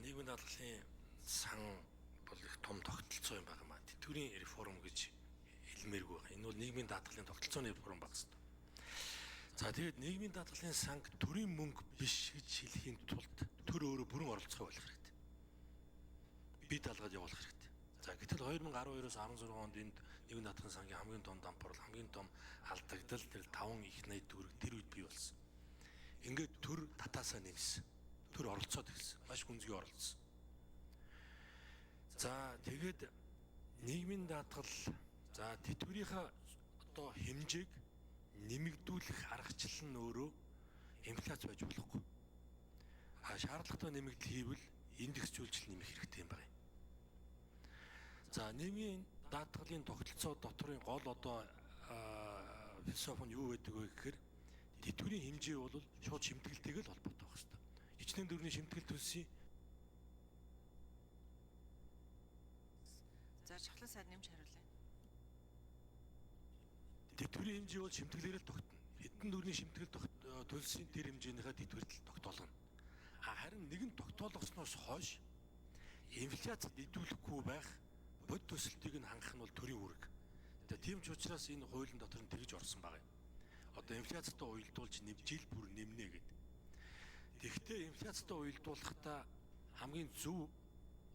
нийгмийн даатгалын сан бол их том тогтолцоо юм байна. Тэтгэврийн реформ гэж хэлмээргүй байна. Энэ бол нийгмийн даатгалын тогтолцооны реформ баг гэсэн. За тэгээд нийгмийн даатгалын санг төрийн мөнгө биш гэж хэлхийн тулд төр өөрөө бүрэн оролцоо болох хэрэгтэй. Бие даалгаад явуулах хэрэгтэй. За гэтэл 2012-оос 16 онд энд нийгмийн даатгалын сангийн хамгийн том дампуурал, хамгийн том алдагдал тэр 5 их найд төгрөг тэр үед бий болсон. Ингээд төр татаасаа нэмсэн. Төр оролцоод ирсэн. Маш гүнзгий оролцсон. За тэгээд нийгмийн даатгал за тэтгэврийнхаа одоо хэмжээг нэмэгдүүлэх аргачлал нь өөрөө инфляц байж болохгүй. Шаардлагатай нэмэгдэл хийвэл индекс зүйлжил нэмэх хэрэгтэй юм байна. За нийгмийн даатгалын тогтолцоо доторын гол одоо философи нь юу гэдэг вэ гэхээр тэтгэврийн хэмжээ бол шууд шимтгэлтэйг л холбоотой байх хэрэгтэй. Ичнээн дөрвийн шимтгэл төлсөй. За чухлын сайд нэмж хариулъя. Тэтгэврийн хэмжээ бол шимтгэлээр л тогтно. Хэдэн дөрвийн шимтгэл төлсөйн тэр хэмжээнийхээ тэтгэврэл тогтоолгоно. Харин нэгэн тогтоолгосноос хойш инфляцид идэвхлэхгүй байх бод төсөлтийг нь хангах нь бол төрийн үүрэг. Тэгээ тийм ч учраас энэ хуулийн дотор нь тэгж орсон байгаа юм. Одоо инфляцтай уялдуулж жил бүр нэмнэ гэдэг. Тэгэхдээ инфляцтай уялдуулахдаа хамгийн зөв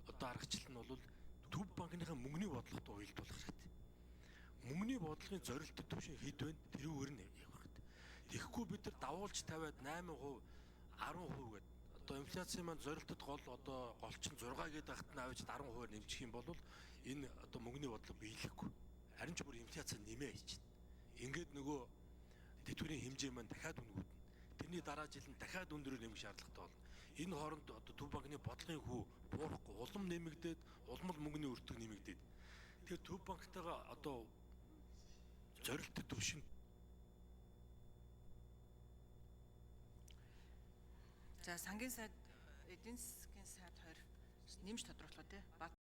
одоо аргачлал нь бол төв банкныхаа мөнгөний бодлоготой уялдуулах хэрэгтэй. Мөнгөний бодлогын зорилттой түвшин хэд вэ? Тэрүүгээр нь явах хэрэгтэй. Тэгэхгүй бид нар давуулж тавиад 8%, 10% гэдэг. Одоо инфляцийн маань зорилтод гол одоо голчин 6 гэдэг хахад нь аваад 10% нэмчих юм бол энэ одоо мөнгөний бодлого биелэхгүй. Харин ч бүр инфляц нэмээ хийж байна. Ингээд нөгөө тэтгэврийн хэмжээ маань дахиад өнгөднө. Тэрний дараа жил нь дахиад өндөрөөр нэмэх шаардлагатай болно. Энэ хооронд одоо төв банкны бодлогын хүү буурахгүй, улам нэмэгдээд, улам л мөнгөний өртөг нэмэгдээд. Тэгэхээр төв банктайгаа одоо зорилттой түвшин. За сангийн сайд, эдийн засгийн сайд 20 нэмж тодорхойлоо тий.